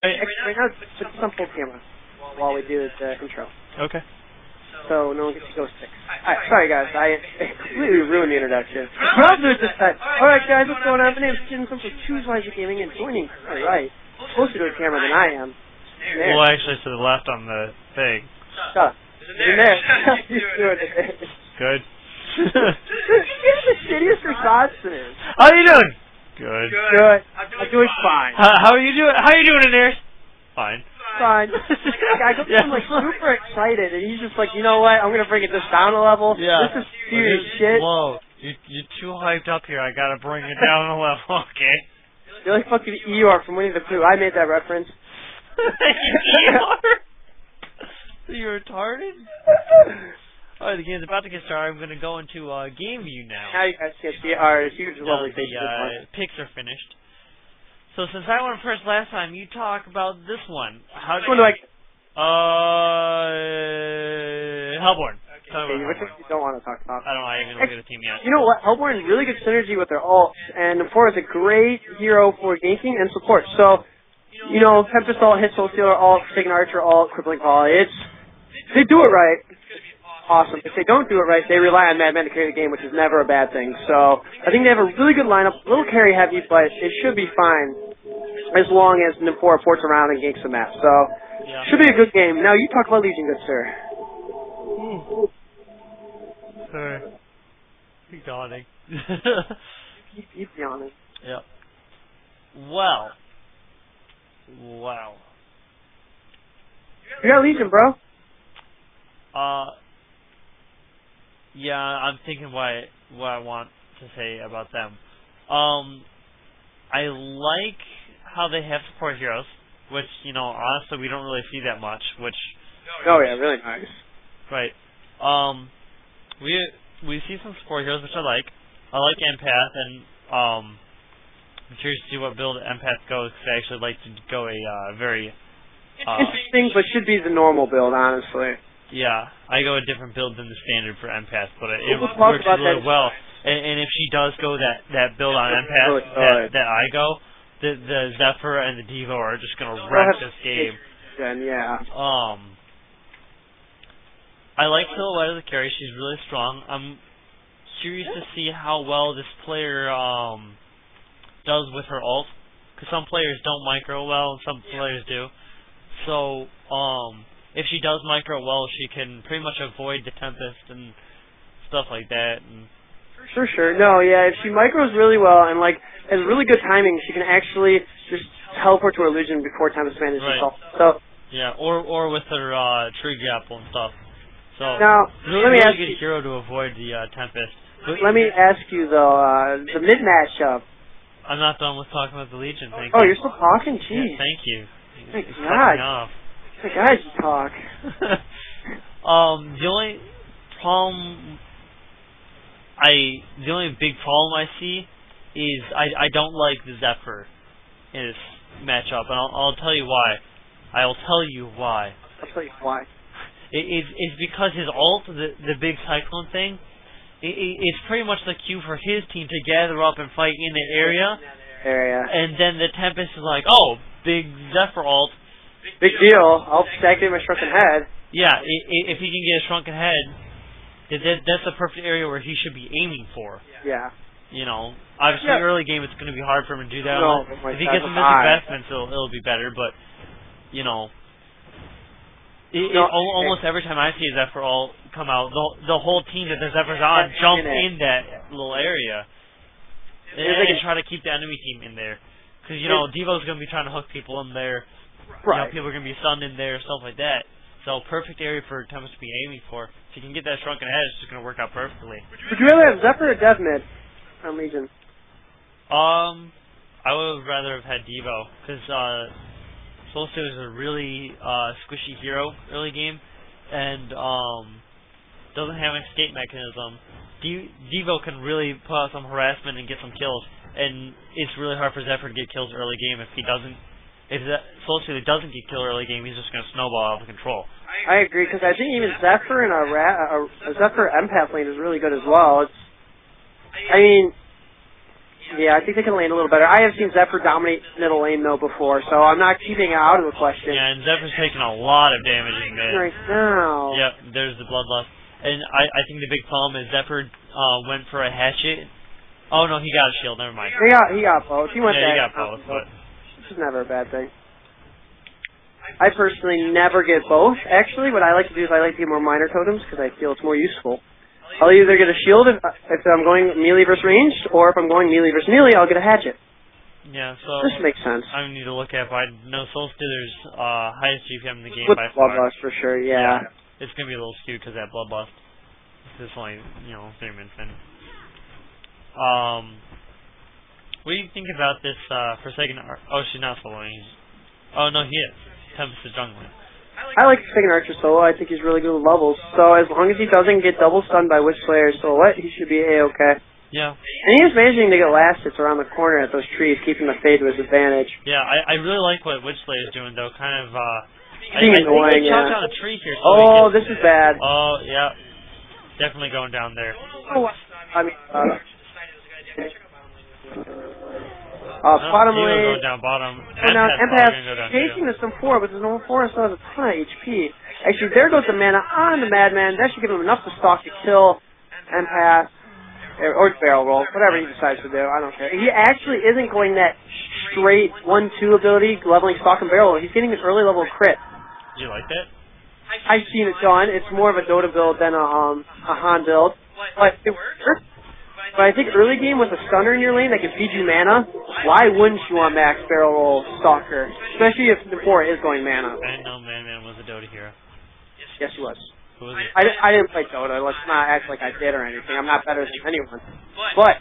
Right now, it's on full camera while we do the intro. Okay. So no one gets to go stick. Alright, sorry guys, I completely ruined the introduction. What I'll do is this time. Alright guys, what's going on? My name's Jim from Choose Wisely Gaming, and joining right, closer to the camera than I am. There. Well, actually, to the left on the thing. Shut up. In there. He's doing it. Good. You're the shittiest response to this. How are you doing? Good. Good. I'm doing fine. How are you doing? How are you doing in there? Fine. Fine. I go from like super excited, and he's just like, you know what? I'm gonna bring it this down a level. Yeah. This is serious shit. Whoa, you're too hyped up here. I gotta bring it down a level. Okay. You're like fucking Eeyore from Winnie the Pooh. I made that reference. Eeyore? You're retarded? Alright, the game's about to get started. I'm gonna go into game view now. Now you guys can see our huge lovely The faces. picks are finished. So since I went first last time, you talk about this one. How Which one do I... Hellborn. Okay, which one you don't want to talk about? I don't know. I didn't even look at the team yet. You know what? Hellborn has really good synergy with their ults, and N4 is a great hero for ganking and support. So, you know, Tempest ult, Hit Soul Stealer ult, Forsaken Archer ult, Crippling Volley. They do it right. Awesome. If they don't do it right, they rely on Madman to carry the game, which is never a bad thing. So, I think they have a really good lineup, a little carry heavy, but it should be fine as long as N4 ports around and ganks the map. So, should be a good game. Now, you talk about Legion, good sir. Sorry. Keep yawning. Keep yawning. Yep. Well. Wow. You got Legion, bro. Yeah, I'm thinking what I want to say about them. I like how they have support heroes, which, you know, honestly we don't really see that much, which... Oh yeah, really nice. Right. We see some support heroes, which I like. I like Empath, and, I'm curious to see what build Empath goes, because I actually like to go a very... interesting, but should be the normal build, honestly. Yeah, I go a different build than the standard for Empath, but it we'll works really well. And if she does go that build on Empath that I go, the Zephyr and the Devo are just gonna wreck this game. Then yeah. I like Silhouette as a carry. She's really strong. I'm curious to see how well this player does with her ult, because some players don't micro well and some players do. So if she does micro well, she can pretty much avoid the Tempest and stuff like that. And for sure. No, yeah, if she micros really well and like has really good timing, she can actually just teleport to her Legion before Tempest manages herself. So yeah, or with her tree grapple and stuff. So now let me ask good hero to avoid the Tempest. Let me ask you though, the mid matchup. I'm not done with talking about the Legion. Thank you. Oh, you're still talking? Jeez. Yeah, thank you. Thank God. The guys talk. The only problem the only big problem I see is I don't like the Zephyr in this matchup, and I'll tell you why. I'll tell you why. I'll tell you why. It's because his ult, the big cyclone thing, it's pretty much the cue for his team to gather up and fight in the area. And then the Tempest is like, oh, big Zephyr ult. Big deal. I'll activate my Shrunken Head. Yeah, if he can get a Shrunken Head, that's the perfect area where he should be aiming for. Yeah. You know, obviously early game it's going to be hard for him to do that. No, if he gets some investments, it'll be better. But you know, almost every time I see a Zephyr ult come out, the whole team that the Zephyr's on jump in that little area and try to keep the enemy team in there. Because you know, Devo's going to be trying to hook people in there. Right. You know, people are going to be stunned in there, stuff like that. So perfect area for Tempest to be aiming for. If you can get that Shrunken Head, it's just going to work out perfectly. Would you rather have Zephyr or Dev mid on Legion? I would have rather have had Devo, because Soul Stealer is a really squishy hero early game, and doesn't have an escape mechanism. Devo can really put out some harassment and get some kills, and it's really hard for Zephyr to get kills early game if he doesn't. If Soul Stealer doesn't get killed early game, he's just going to snowball out of control. I agree, because I think even Zephyr in a Zephyr Empath lane is really good as well. I mean, Yeah, I think they can lane a little better. I have seen Zephyr dominate middle lane, though, before, so I'm not keeping it out of the question. Yeah, and Zephyr's taking a lot of damage in mid. Right now. Yep, there's the bloodlust. And I think the big problem is Zephyr went for a hatchet. Oh, no, he got a shield. Never mind. He got both. He went he that. got both, but... This is never a bad thing. I personally never get both. Actually, what I like to do is I like to get more minor totems because I feel it's more useful. I'll either get a shield if I'm going melee versus ranged, or if I'm going melee versus melee, I'll get a hatchet. Yeah, so... This makes sense. I need to look at, but I know Soul Stealer's highest GPM in the game With by far. Bloodlust, for sure, yeah. It's going to be a little skewed because of that Bloodlust. It's only, 3 minutes in. What do you think about this Forsaken... Oh, she's not soloing. Oh, no, he is. Tempest is jungling. I like Forsaken Archer solo. I think he's really good with levels. So as long as he doesn't get double stunned by Witch Slayer Silhouette, he should be A-okay. Yeah. And he is managing to get last hits around the corner at those trees, keeping the fade to his advantage. Yeah, I really like what Witch Slayer is doing, though. Kind of, Being annoying, he shot down a tree here. So oh, this is bad. Oh, yeah. Definitely going down there. Oh, I mean, bottom lane. Going down bottom. Empath chasing the Sim 4, but the Sim 4 still has a ton of HP. Actually, there goes the mana on the Madman. That should give him enough to stalk to kill Empath. Or barrel roll, whatever he decides to do. I don't care. He actually isn't going that straight 1-2 ability, leveling stock and barrel roll. He's getting an early level crit. Do you like that? I've seen it done. It's more of a Dota build than a Han build. But it works. But I think early game with a stunner in your lane that can feed you mana, why wouldn't you want max barrel roll Stalker? Especially if the 4 is going mana. I didn't know Man was a Dota hero. Yes, he was. Who was he? I didn't play Dota. Let's not act like I did or anything. I'm not better than anyone. But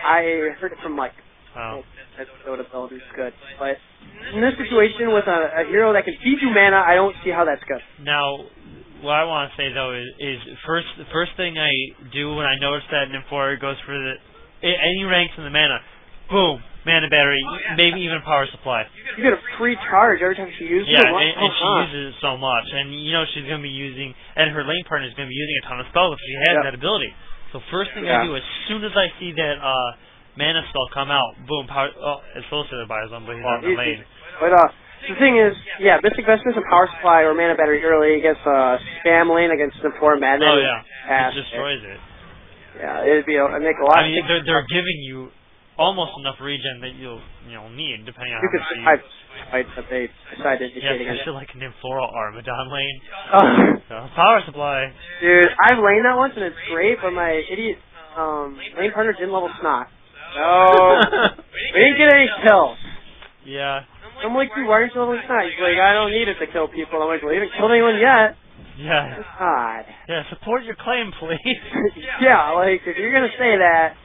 I heard it from Mike. Oh. That Dota build is good. But in this situation with a hero that can feed you mana, I don't see how that's good. Now, what I want to say though is the first thing I do when I notice that Nymphora goes for any ranks in the mana, boom, mana battery, maybe even power supply. You get a free charge every time she uses it. Yeah, and she uses it so much, and she's going to be using, and her lane partner is going to be using a ton of spells if she has that ability. So first thing I do, as soon as I see that mana spell come out, boom, power. Oh, it's Soul Stealer buys one, but he's on the lane. But the thing is, Mystic Vestments and Power Supply or Mana Battery early against spam lane against the 4 Madman. Oh yeah, it destroys it. Yeah, it'd be make a lot. I mean, they're giving you almost enough regen that you'll need, depending on you how much you could fight that they decided to yeah, against. especially like an Nymphora Armadon lane. Oh. So, power supply. Dude, I've laned that once and it's great, but my idiot lane partner didn't level Snot. No, we didn't get any kills. Yeah. I'm like, dude, why aren't you leveling Snot? He's like, I don't need it to kill people. I'm like, well, you haven't killed anyone yet. Yeah. God. Yeah, support your claim, please. Yeah, like, if you're gonna say that,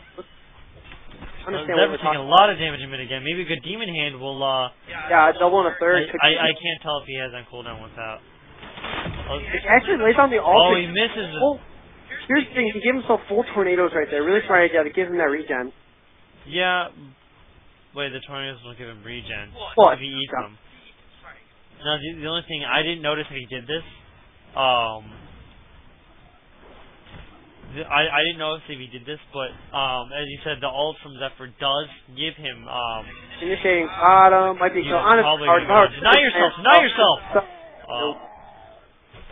understand what we're taking a lot of damage in mid again. Maybe a good Demon Hand will, yeah, a double and a third. I can't tell if he has on cooldown without. It actually lays on the ult. Oh, he misses it. Well, here's the thing, he gave himself full tornadoes right there. Really smart idea to give him that regen. Yeah. Wait, the tornadoes will give him regen. What? If he eats them. Now, the only thing, I didn't notice if he did this. I didn't notice if he did this, but as you said, the ult from Zephyr does give him initiating bottom, might be so honest. Deny yourself.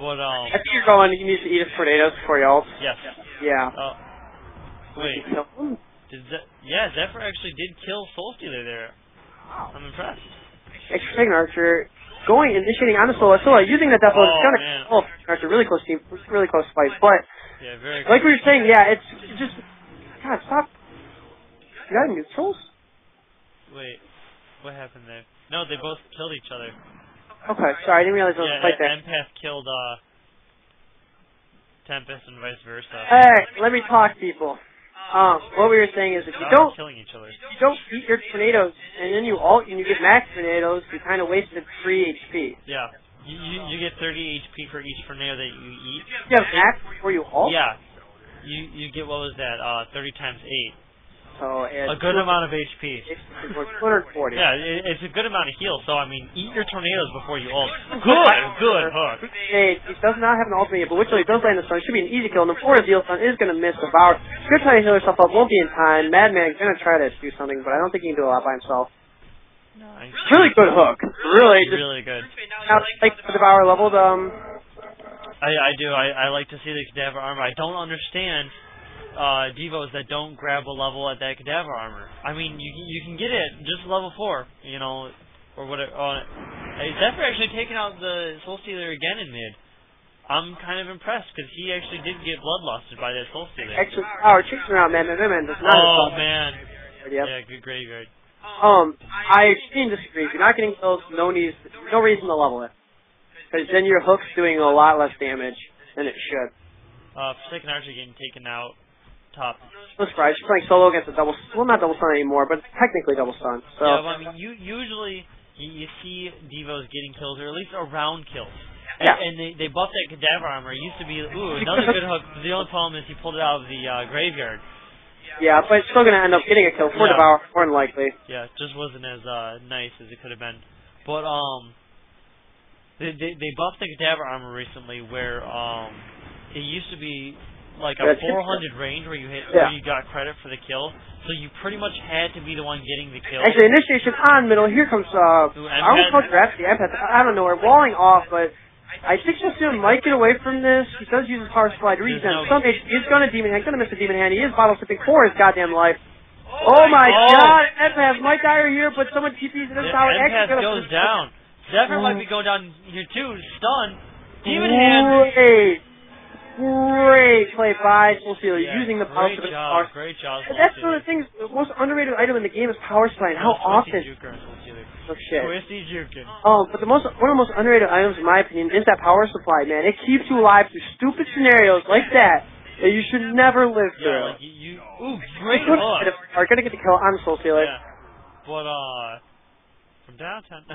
But I think you're going. You need to eat his tornadoes before you ult. Yes. Yeah. Wait. Zephyr actually did kill Soul Stealer there. I'm impressed. Forsaken Archer initiating on the solo, using the death blow. It's gonna kill Archer. Really close team, really close fight. But very like we were saying, it's just God. Stop. You got neutrals? Wait, what happened there? No, they both killed each other. Okay, sorry, I didn't realize there was a fight there. Empath killed Tempest and vice versa. Hey, let me talk, people. What we were saying is if you don't killing each other. If you don't eat your tornadoes and then you ult and you get max tornadoes, you kind of wasted 3 HP. Yeah. You get 30 HP for each tornado that you eat. You have max before you ult? Yeah. You get, what was that, 30 times 8. So a good amount of HP. It's 240. Yeah, it's a good amount of heal. So I mean, eat your tornadoes before you ult. Good hook. He does not have an ultimate, but Witchblade does land the stun. It should be an easy kill. And before his heal stun is going to miss Devour. He's going to try to heal herself up. Won't be in time. Madman is going to try to do something, but I don't think he can do a lot by himself. Nice. Really good hook. Really good. Now, like the Devour leveled. I do. I like to see the Cadaver armor. I don't understand Devos that don't grab a level at that Cadaver armor. I mean, you can get it just level 4, you know, or whatever. Zephyr actually taking out the Soul Stealer again in mid. I'm kind of impressed because he actually did get bloodlusted by that Soul Stealer. Extra power chasing around man does not. Oh man. Yep. Yeah, good graveyard. I extremely disagree. If you're not getting kills, no reason to level it. Because then your hook's doing a lot less damage than it should. Forsaken Archer getting taken out top. No surprise, she's playing solo against a double, well not double stun anymore, but technically double stun. So. Yeah, but I mean, usually you see Devos getting kills, or at least around kills. Yeah. And they buffed that Cadaver armor. It used to be, another good hook. The only problem is he pulled it out of the graveyard. Yeah, but it's still going to end up getting a kill for Devour, more than likely. Yeah, it just wasn't as nice as it could have been. But, they buffed the Cadaver armor recently where, it used to be like a 400 range where you where you got credit for the kill. So you pretty much had to be the one getting the kill. Actually, initiation on middle. Here comes, I almost called Draft the Empath. I don't know, we're walling off, but I think Soul might get away from this. He does use his power supply to reset. Some HP. He's going to Demon Hand. Going to miss the Demon Hand. He is bottle sipping for his goddamn life. Oh my god! Empath might die here, but someone TPs in his tower. Empath goes down. Zephyr might be going down here too. Stun. Demon Hand. Great play by Soul Stealer, using the power supply. Great job. That's one of the things. The most underrated item in the game is power supply, and how often. Oh shit. Twisty Jukin. But one of the most underrated items, in my opinion, is that power supply, man. It keeps you alive through stupid scenarios like that you should never live through. Yeah, like ooh, great hook. Are gonna get the kill on Soul Stealer. Yeah. But from downtown,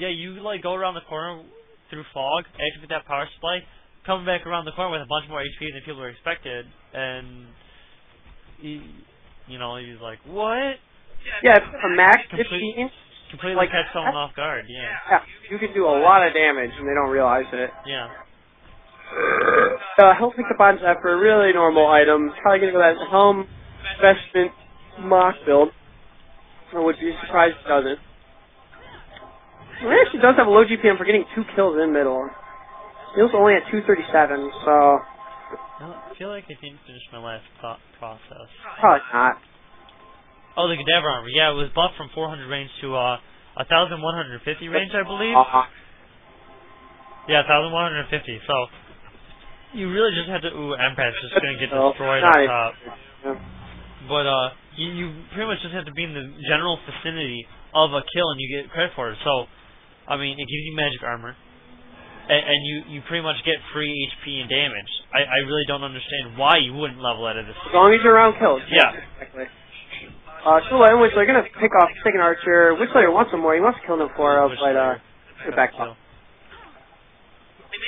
yeah, you like go around the corner through fog, activate that power supply, coming back around the corner with a bunch more HP than people were expected, and you know, he's like, what? Yeah, it's a max 15. Completely catch someone off guard, yeah. Yeah, you can do a lot of damage and they don't realize it. Yeah. Help pick up on Zephyr, really normal item. Probably gonna go that Helm Investment mock build. I would be surprised if it doesn't. Well, he actually does have a low GPM for getting 2 kills in middle. He was only at 237, so... I feel like I didn't finish my last process. Probably not. Oh, the Cadaver armor. Yeah, it was buffed from 400 range to 1,150 range, I believe. Yeah, 1,150. So you really just had to. Empath's just gonna get destroyed on top. Yeah. But you pretty much just have to be in the general vicinity of a kill, and you get credit for it. So, I mean, it gives you magic armor, and you pretty much get free HP and damage. I really don't understand why you wouldn't level out of this. As long as you're around kills. Yeah. Exactly. Shula and Witchblade are going to pick off Forsaken Archer. Witchblade wants some more. He wants to kill Nymphora, but get back up.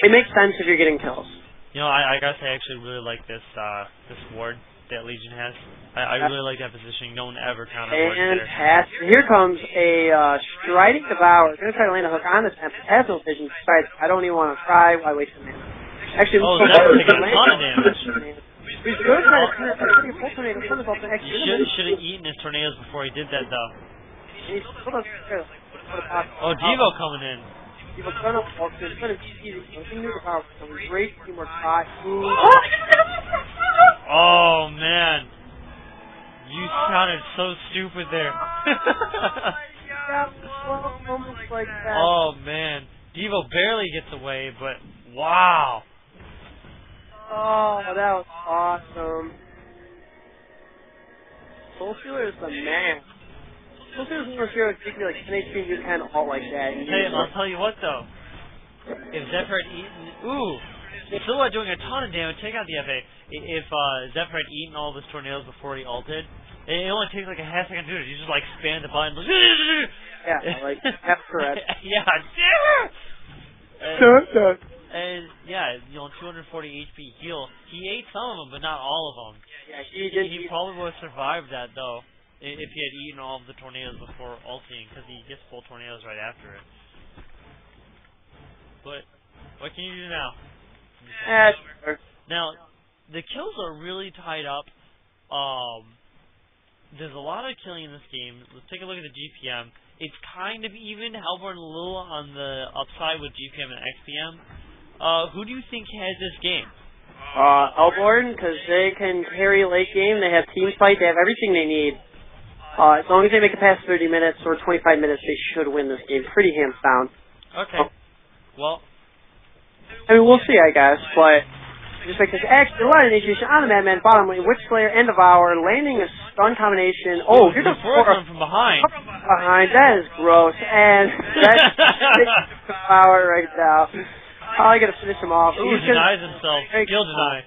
It makes sense if you're getting kills. You know, I gotta say, I actually really like this this ward that Legion has. I really like that positioning. No one ever counter wards there. Fantastic. Here comes a Striding Devourer. Going to try to land a hook on this Empath. Has no vision. Besides, I don't even want to try. Why waste a mana? Actually, that's taking a ton of damage. He's going to try to turn full tornado. He should have eaten his tornadoes before he did that, though. Oh, Devo coming in. Devo coming up. It's going to be easy. He knew the power. Great teamwork. Oh, man. You sounded so stupid there. Oh, man. Devo barely gets away, but wow. Oh, that was awesome. Soul Stealer is the man. Soul Stealer is one of those heroes like 10 HP and you can ult like that. Hey, I'll tell you what though. If Zephyr had eaten... Ooh! Silhouette doing a ton of damage. Take out the FA. If Zephyr had eaten all of his tornadoes before he ulted, it only takes like a half second to do it. You just like spam the button. Yeah, like, that's correct. Yeah. And yeah, 240 HP heal. He ate some of them, but not all of them. Yeah, he did. He probably would have survived that, though, if he had eaten all of the tornadoes before ulting, because he gets full tornadoes right after it. But what can you do now? Sure. Now, the kills are really tied up. There's a lot of killing in this game. Let's take a look at the GPM. It's kind of even. Hellborn a little on the upside with GPM and XPM. Who do you think has this game? Hellborn, because they can carry late game. They have team fight. They have everything they need. As long as they make it past 30 minutes or 25 minutes, they should win this game. Pretty hands down. Okay. Well, I mean, we'll see, I guess, but just like this, actually, a lot of initiation on the Madman, bottom lane, Witch Slayer, and Devour, landing a stun combination. Oh, here goes Devour from behind. That is gross, and that's Devour right now. Probably gonna finish him off. Ooh, denies himself. Skill deny.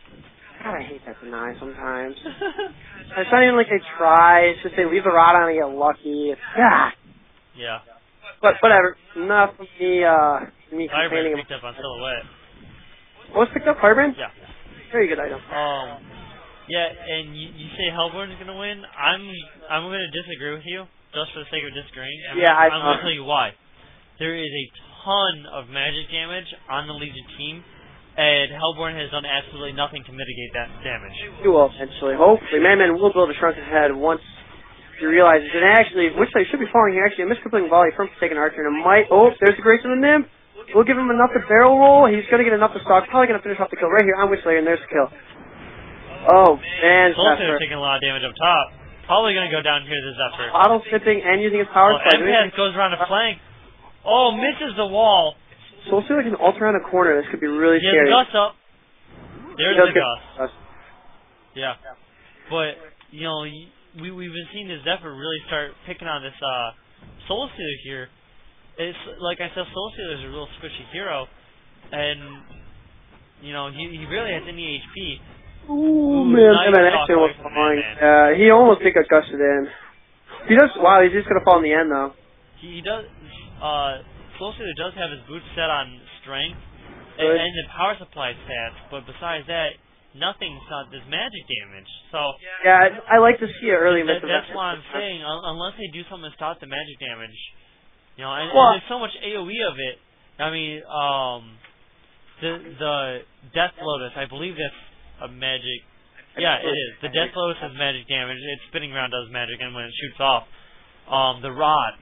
God, I hate that deny sometimes. It's not even like they try. It's just they leave the rod on and get lucky. Yeah. But whatever. Enough of me complaining picked up on Silhouette. What's picked up? Firebrand? Yeah. Very good item. Yeah, and you say Hellborn's gonna win. I'm gonna disagree with you, just for the sake of disagreeing. I'm gonna tell you why. There is a ton of magic damage on the Legion team, and Hellborn has done absolutely nothing to mitigate that damage. He will eventually. Hopefully, Madman will build a shrunken head once he realizes. And actually, which they should be falling here. Actually, a miscrippling volley from Forsaken Archer, and it might. Oh, there's the Grace of the Nymph. We'll give him enough to barrel roll. He's going to get enough to stock. Probably going to finish off the kill right here on Witchslayer, and there's the kill. Oh, man. Soulslayer taking a lot of damage up top. Probably going to go down here to Zephyr. Auto sipping and using his power spike. Empath goes around a flank. Oh, misses the wall. Soulslayer can ult around a corner. This could be really scary. He has the Gust up. There's the Gust. Yeah. But, you know, we've been seeing the Zephyr really start picking on this Soulslayer here. It's like I said, Soulslayer is a real squishy hero, and you know he really has any HP. Ooh, man, that actually was falling. He almost got gusted in. He does. Wow, he's just gonna fall in the end though. He does. Soulslayer does have his boots set on strength and the power supply stats, but besides that, nothing's not this magic damage. So yeah, I like to see it early. That's why I'm saying, unless they do something to stop the magic damage. You know, and there's so much AoE of it. I mean, the Death Lotus, I believe that's a magic. Yeah, it is. The Death Lotus has magic damage. Its spinning round does magic, and when it shoots off, the Rod,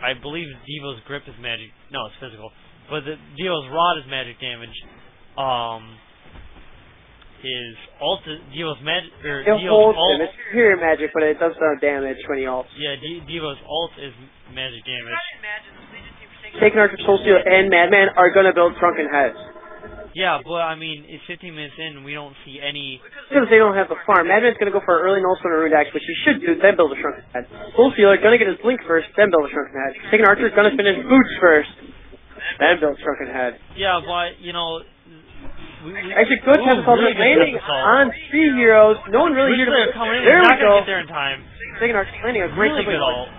I believe Devo's Grip is magic. No, it's physical. But the Devo's Rod is magic damage. His ult, Devo's magic, Devo's ult. It's superior magic, but it does damage when he ults. Yeah, Devo's ult is magic damage. Forsaken Archer, Soulstealer, and Madman are going to build Shrunken Heads. Yeah, but I mean, it's 15 minutes in, and we don't see any... Because they don't have the farm. Madman's going to go for an early Nullstone or Rune Axe, which he should do, then build a Shrunken Head. Soulstealer going to get his Blink first, then build a Shrunken Head. Forsaken Archer is going to finish Boots first, then build Shrunken Head. Yeah, but, you know... Actually, good Tempest Ultimate landing on 3 heroes. No one really here to... There we go. Get there in time. Forsaken Archer landing a great good ult.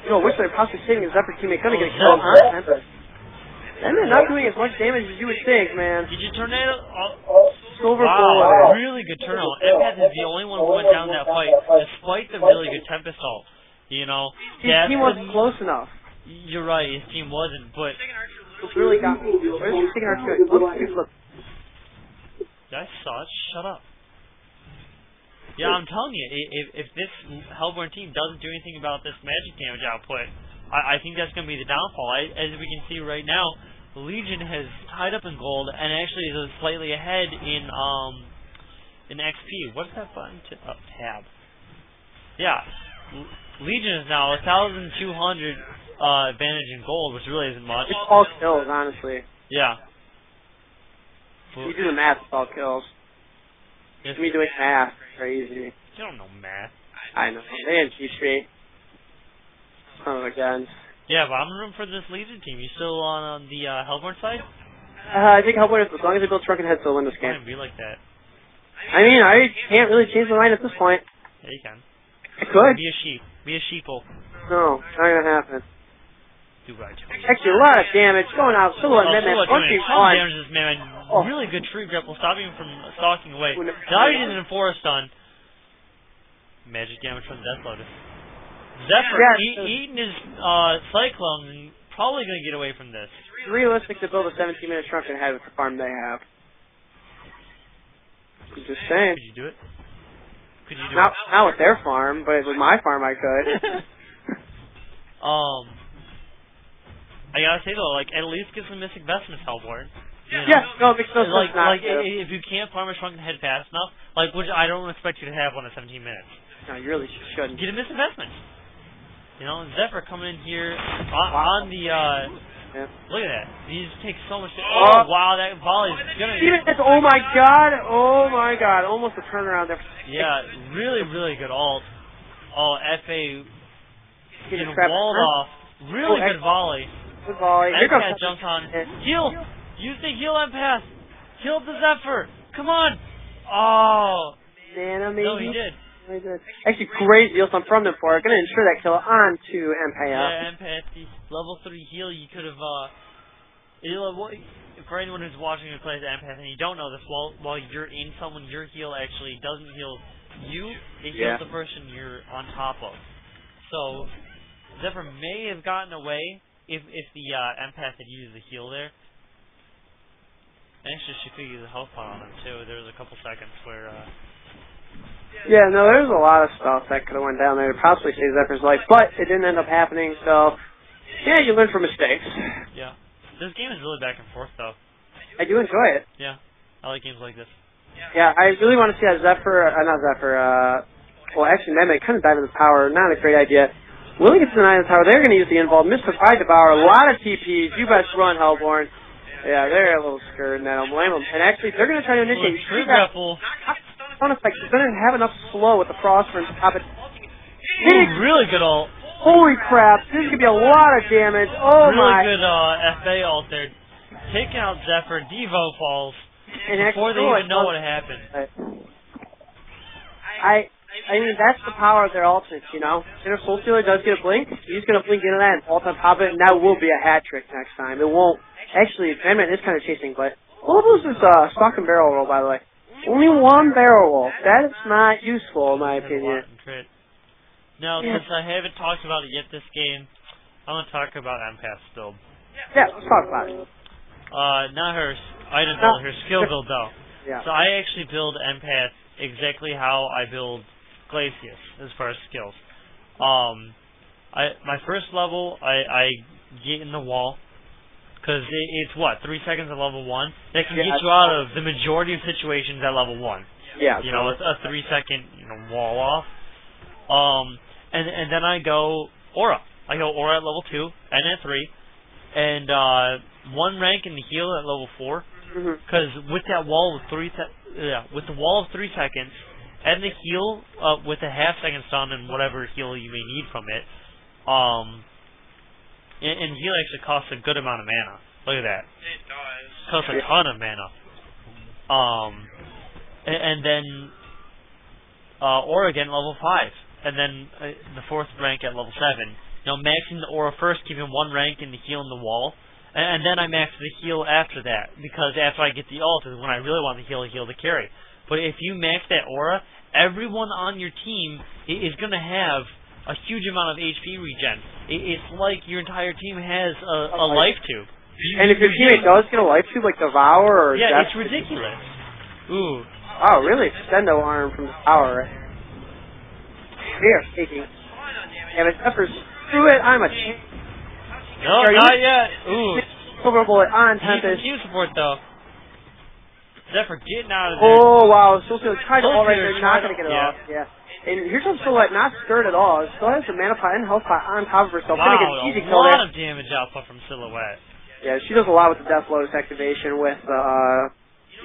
You know, Witchslayer possibly saving his Zephyr teammate, going to get a kill on Tempest. And they're not doing as much damage as you would think, man. Did you tornado? Silver Bullet. Really good turnout. Empath is the only one who went down that fight, despite the really good Tempest ult. You know, his team wasn't close enough. You're right, his team wasn't, but... Really got me. Where's Forsaken Archer? Look. That sucks. Shut up. Yeah, I'm telling you, if this Hellborn team doesn't do anything about this magic damage output, I think that's going to be the downfall. As we can see right now, the Legion has tied up in gold and actually is slightly ahead in XP. What's that button? Tab. Yeah, Legion is now 1,200 advantage in gold, which really isn't much. It's all kills, honestly. Yeah. You do the math, it's all kills. Yes. Me doing math, crazy. You don't know math. I know. They didn't teach me. Son of a gun. Yeah, but I'm rooting for this Legion team. You still on the Hellborn side? I think Hellborn, as long as they build Shrunken Heads, they'll win this game. It can't be like that. I mean, I can't really change my mind at this point. Yeah, you can. I could. Be a sheep. Be a sheeple. No, not gonna happen. Do right. Actually, a lot of damage going out. Silhouette Madman, 1v1. How much damage does Madman really good tree grapple, stopping him from stalking away. When Now he's in a forest stun. Magic damage from Death Lotus. Zephyr eating his Cyclone and probably going to get away from this. It's realistic to build a 17-minute Shrunken Head with the farm they have. I'm just saying. Could you do it? Could you do not, it? Not with their farm, but with my farm I could. I gotta say though, like, at least get some Mystic Vestments, Hellborn. You know? Yeah, no, it makes no sense not like to. if you can't farm a Shrunken Head fast enough, like, which I don't expect you to have one at 17 minutes. No, you really shouldn't. Get a Mystic Vestment. You know, Zephyr coming in here on the, look at that. He just takes so much. Oh, wow, that volley's gonna. Oh my god! Oh my god! Almost a turnaround there. Yeah, really, really good ult. Oh, FA getting trapped walled off. Really good volley. Good volley. Here Empath comes jumps on. Heal! Use the heal, Empath! Heal the Zephyr! Come on! Oh! No, he did. Actually, great deal from them for it. Gonna ensure that kill onto Empath. Yeah, Empath, the level 3 heal, you could have, for anyone who's watching who plays Empath and you don't know this, while you're in someone, your heal actually doesn't heal you, it heals the person you're on top of. So, Zephyr may have gotten away if the Empath had used the heal there. And actually, she could use a health pot on him too. There was a couple seconds where, yeah, no, there's a lot of stuff that could have went down there to possibly save Zephyr's life, but it didn't end up happening, so, yeah, you learn from mistakes. Yeah. This game is really back and forth, though. I do enjoy it. Yeah. I like games like this. Yeah, I really want to see that well, actually, that may kind of dive into the tower. Not a great idea. Willie gets the 9 in the tower. They're going to use the involved. Mystified Devour. A lot of TPs. You best run, Hellborn. Yeah, they're a little scared, and I don't blame them. And actually, they're going to try to initiate. True grapple. Sound effects. They're going to have enough slow with the Frostburn to stop it. Really good ult. Holy crap. This is going to be a lot of damage. Oh, my. Really good FA ult there. Taking out Zephyr. Devo falls. And before they even know what happened. I mean, that's the power of their ultimates, you know? And if Soul Stealer does get a blink, he's going to blink into that and ult on top of it, and that will be a hat trick next time. It won't. Actually, Sandman is kind of chasing, but we'll lose this stock and barrel roll, by the way. Only one barrel roll. That is not useful, in my opinion. Now, since I haven't talked about it yet this game, I'm going to talk about Empath's build. Yeah, let's talk about it. Not her item build, her skill build, though. Yeah. So I actually build Empath exactly how I build Glacius as far as skills. My first level, I get in the wall, because it's what, 3 seconds at level 1? That can get you out of the majority of situations at level 1. Yeah. You know, it's a 3 second wall off. And then I go Aura. I go Aura at level 2 and at 3, and 1 rank in the heal at level 4. Because with that wall of with the wall of 3 seconds, and the heal with a half-second stun and whatever heal you may need from it, and heal actually costs a good amount of mana. Look at that. It does. Costs a ton of mana. And then Aura again level 5, and then the 4th rank at level 7. You know, maxing the Aura first, keeping 1 rank in the heal in the wall. And then I max the heal after that, because after I get the ult is when I really want the heal to carry. But if you max that Aura, everyone on your team is going to have a huge amount of HP regen. It's like your entire team has a life tube. And if your teammate does get a life tube, like Devour or yeah, it's ridiculous. Ooh. Oh, really? Extendo arm from the tower. Here, taking. Damn it, Zephyr's through it. I'm a champ. No, not yet. Ooh. Silver bullet on Tempest. Team support though. Zephyr getting out of there. Oh wow, Soul Stealer tried to ult right there, not gonna get it off. Yeah. And here comes Silhouette, not scared at all. Still has the mana pot and health pot on top of herself. Wow, Gonna get an easy kill a there. lot of damage output from Silhouette. Yeah, she does a lot with the Death Lotus activation with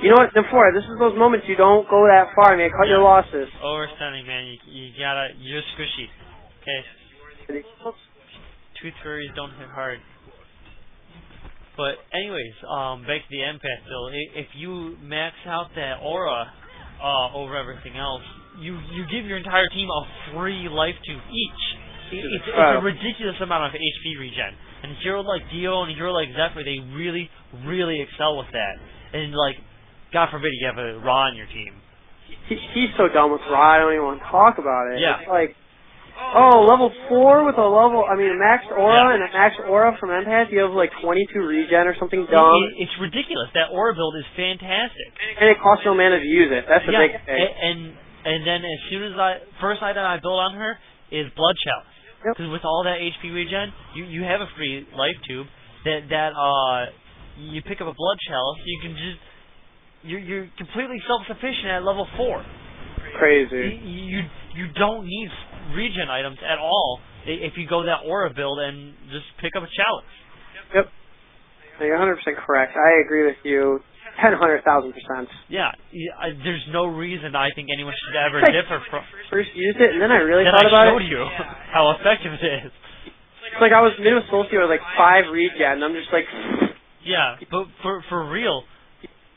you know what, Nymphora, this is those moments you don't go that far, man. Cut your losses. Overstunning, man. You're squishy. Okay. Tooth fairies don't hit hard. But anyways, back to the Empath build. If you max out that Aura over everything else, you give your entire team a free life tube each. It's a ridiculous amount of HP regen. And a hero like Dio and a hero like Zephyr, they really, really excel with that. and like, God forbid you have a Ra on your team. He's so done with Ra, I don't even want to talk about it. Yeah. It's like, oh, level 4 with a maxed aura and a maxed aura from Empath, you have like 22 regen or something dumb. It's ridiculous. That aura build is fantastic. And it costs no mana to use it. That's the big thing. And then as soon as first item I build on her is Blood Chalice. Because with all that HP regen, you have a free life tube that you pick up a Blood Chalice, you can just you're completely self-sufficient at level 4. Crazy. You don't need regen items at all if you go that aura build and just pick up a chalice. Yep. You're 100% correct. I agree with you 100,000%. Yeah. There's no reason I think anyone should ever differ from... First used it, and then I really thought about it. Then I showed you how effective it is. It's like I was mid with Soul Stealer with like 5 regen, and I'm just like... Yeah, but for real,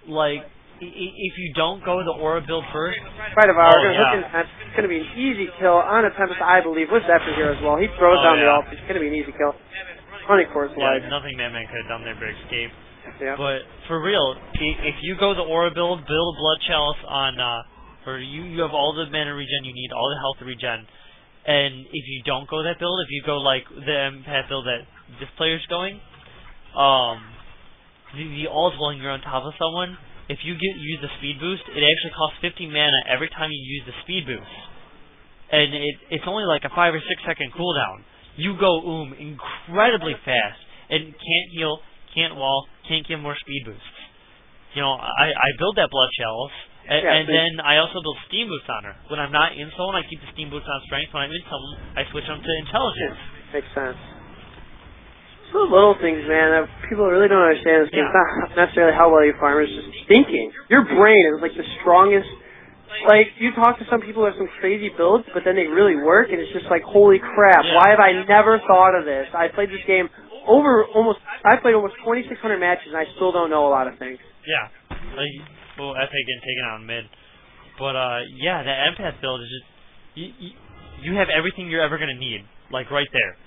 like... If you don't go the aura build first, right about it's going to be an easy kill on a Tempest, I believe. What's that for here as well? He throws down the ult. It's going to be an easy kill. Running course life. Nothing Madman could have done there but escape. Yeah. But for real, if you go the aura build a Blood Chalice on, you have all the mana regen you need, all the health regen. And if you don't go that build, if you go like the Empath build that this player's going, the ult while you're on top of someone. If you use the speed boost, it actually costs 50 mana every time you use the speed boost. And it's only like a 5 or 6 second cooldown. You go incredibly fast, and can't heal, can't wall, can't give more speed boosts. You know, I build that Blood Chalice, and then I also build steam boosts on her. When I'm not in someone, I keep the steam boosts on strength. When I'm in someone, I switch them to intelligence. Makes sense. So little things, man, that people really don't understand this game. It's not necessarily how well you farm, it's just thinking. Your brain is like the strongest. Like, you talk to some people who have some crazy builds, but then they really work, and it's just like, holy crap, why have I never thought of this? I played this game I played almost 2,600 matches, and I still don't know a lot of things. Yeah. Well, Epic getting taken out in mid. But, yeah, that Empath build is just, you have everything you're ever going to need, like, right there.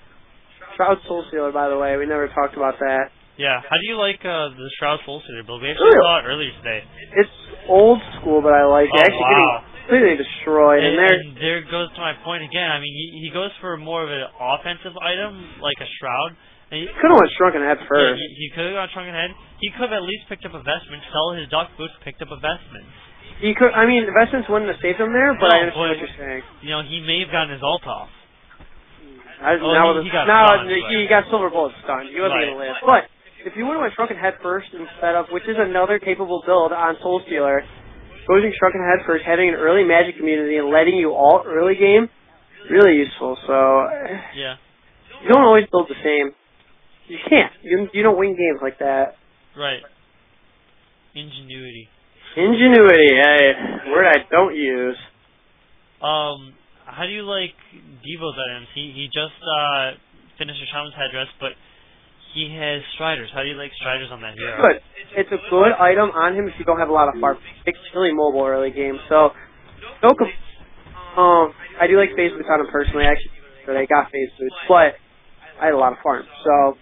Shroud Soul Stealer, by the way. We never talked about that. Yeah. How do you like the Shroud Soul Stealer build? We actually saw it earlier today. It's old school, but I like it. Actually getting completely destroyed. And there goes to my point again. I mean, he goes for more of an offensive item, like a Shroud. He could have went Shrunken Head first. Yeah, he could have gone Shrunken Head. He could have at least picked up a Vestment, sell his Duck Boots, picked up a Vestment. He could. I mean, Vestments wouldn't have saved him there, but I understand what you're saying. You know, he may have gotten his ult off. He got Silver Bullet stunned. He wasn't going to live. But if you would have went Shrunken Head first instead of, which is another capable build on Soul Stealer, going Shrunken Head first, having an early magic community and letting you ult early game, really useful. So yeah, you don't always build the same. You can't. You don't win games like that. Right. Ingenuity. Ingenuity, word I don't use. How do you like Devo's items? He just finished a Shaman's Headdress, but he has Striders. How do you like Striders on that hero? Good. It's a good item on him if you don't have a lot of farm. It's really mobile early game, so I do like phase boots on him personally. Actually, they got phase boots, but I had a lot of farm. So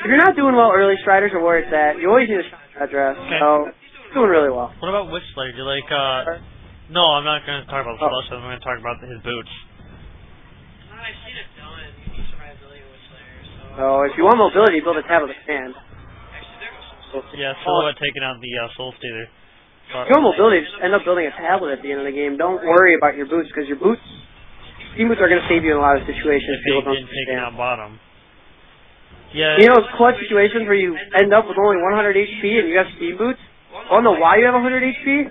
if you're not doing well early, Striders are where it's at. You always need a Shaman's Headdress, so it's doing really well. What about Witch Slayer? Do you like No, I'm not going to talk about the spell. I'm going to talk about his boots. I've seen it done. You need survivability with Slayer. So if you want mobility, build a tablet of sand. Yeah, Silhouette taking out the Soul Stealer. If you want mobility, just end up building a tablet at the end of the game. Don't worry about your boots, because your boots, steam boots are going to save you in a lot of situations. If they didn't take out bottom. Yeah. You know those clutch situations where you end up with only 100 HP and you have steam boots? I don't know why you have 100 HP.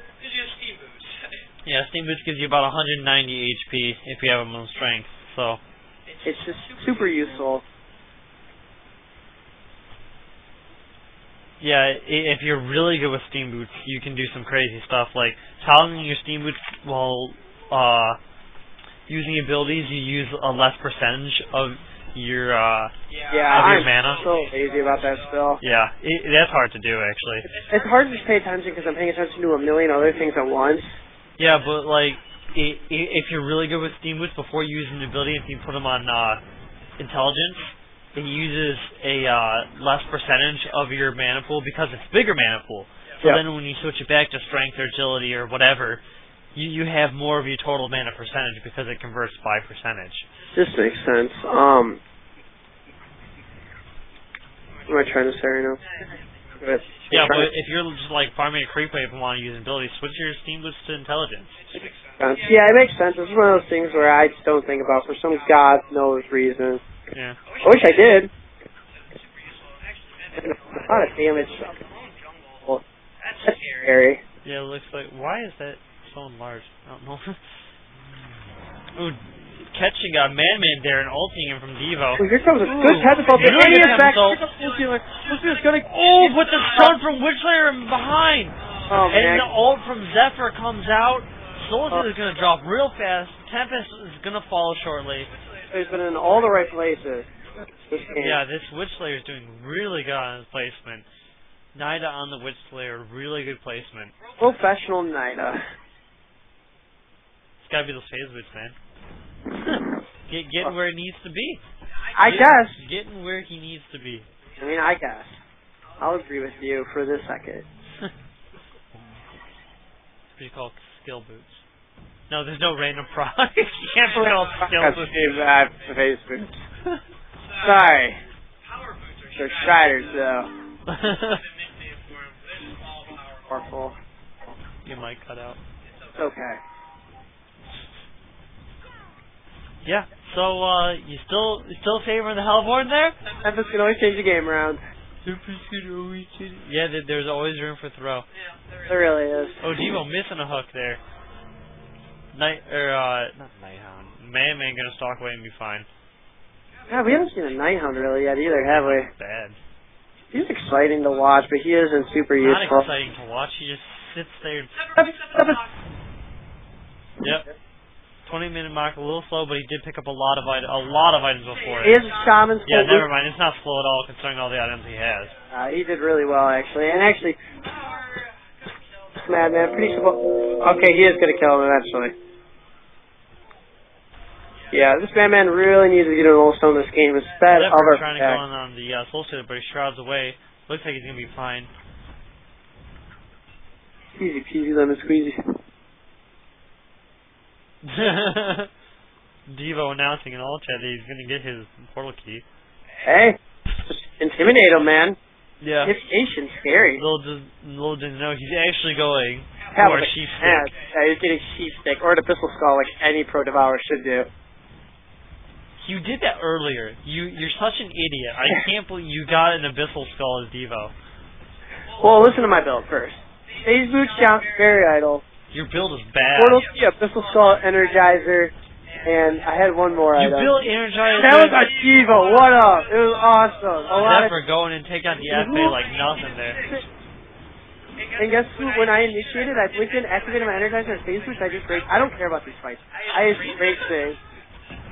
Yeah, Steam Boots gives you about 190 HP if you have them on strength, so... It's just super useful. Yeah, if you're really good with Steam Boots, you can do some crazy stuff, like toggling your Steam Boots while using abilities, you use a less percentage of your mana. I'm so lazy about that spell. Yeah, that's hard to do, actually. It's hard to just pay attention because I'm paying attention to a million other things at once. Yeah, but like, if you're really good with Steam Boots before you use an ability, if you put them on Intelligence, it uses a less percentage of your mana pool because it's bigger mana pool. So Yep. then when you switch it back to strength or agility or whatever, you have more of your total mana percentage because it converts by percentage. This makes sense. What am I trying to say right now? Good. Yeah, but if you're just like farming a creep wave and want to use an ability, switch your Steam Boots to intelligence. Yeah, it makes sense. It's one of those things where I just don't think about for some god knows reason. Yeah. I wish I did. A lot of damage. Well, that's scary. Yeah, it looks like. Why is that so enlarged? I don't know. Ooh, catching a Man-Man there and ulting him from Devo. Oh, here comes a good Tempest. Really And he good is back. Tempest. Here comes Soul Stealer. Soul Stealer's gonna. Oh, but the stun from Witchslayer in behind. Oh And man. the ult from Zephyr comes out. Solstice is going to drop real fast. Tempest is going to follow shortly. He's been in all the right places. This game. Yeah, this Witchslayer is doing really good on his placement. Nida on the Witchslayer, really good placement. Professional Nida. It's got to be those phase boots, man. Getting where it needs to be. I guess. Getting where he needs to be. I mean, I guess. I'll agree with you for this second. It's what you call skill boots. No, there's no random product. You can't call skill boots. Face boots. Sorry. They're Striders, though. Powerful. You might cut out. It's okay. Yeah. So you still favoring the Hellborn there? Tempest can always change the game around. Yeah, there's always room for throw. There really is. Oh, Devo missing a hook there. Not Nighthhound. Man gonna stalk away and be fine. Yeah, we haven't seen a Nighthhound really yet either, have we? Bad. He's exciting to watch, but he isn't super Not useful. exciting to watch. He just sits there. Yep. 20-minute mark, a little slow, but he did pick up a lot of items before He it. is a Shaman's Yeah, full never mind. It's not slow at all, considering all the items he has. He did really well, actually. And actually, Madman, pretty simple. Okay, he is going to kill him eventually. Yeah, this Madman really needs to get an old stone this game instead of Zephyr our trying to go in on the Soul Stealer, but he shrouds away. Looks like he's going to be fine. Easy peasy lemon squeezy. Devo announcing in all chat that he's going to get his portal key. Hey, just intimidate him, man. Yeah. Intimidation's scary. Little didn't know he's actually going Yeah, for a with sheep yeah, stick. he's getting sheep stick or the pistol skull like any pro devourer should do. You did that earlier. You're such an idiot. I can't believe you got an abyssal skull as Devo. Well, listen to my build first. Phase boot, shout, fairy idol. Your build is bad. Portal key, abyssal skull, energizer, and I had one more You item. built Energizer. That was a Devo. What up? It was awesome. A lot of. Zephyr going and take out the FA like nothing there. And guess who? When I initiated, I blinked in, activated my energizer and phase boost. I just break. I don't care about these fights. I just break things.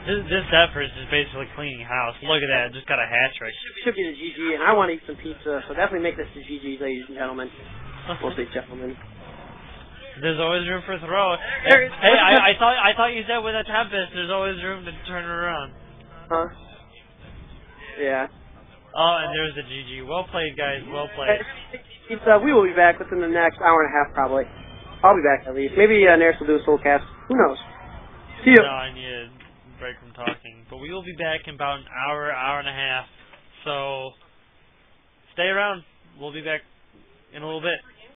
This Zephyr is just basically cleaning house. Look at that, just got a hat trick. Should be the GG, and I want to eat some pizza, so definitely make this the GG, ladies and gentlemen. Mostly gentlemen. There's always room for throw. There- Hey, I thought you said with a Tempest, there's always room to turn it around. Huh? Yeah. Oh, and there's the GG. Well played, guys. Well played. Pizza. We will be back within the next hour and a half, probably. I'll be back at least. Maybe Naris will do a soul cast. Who knows? See you. No, I need a break from talking. But we will be back in about an hour and a half. So, stay around. We'll be back in a little bit.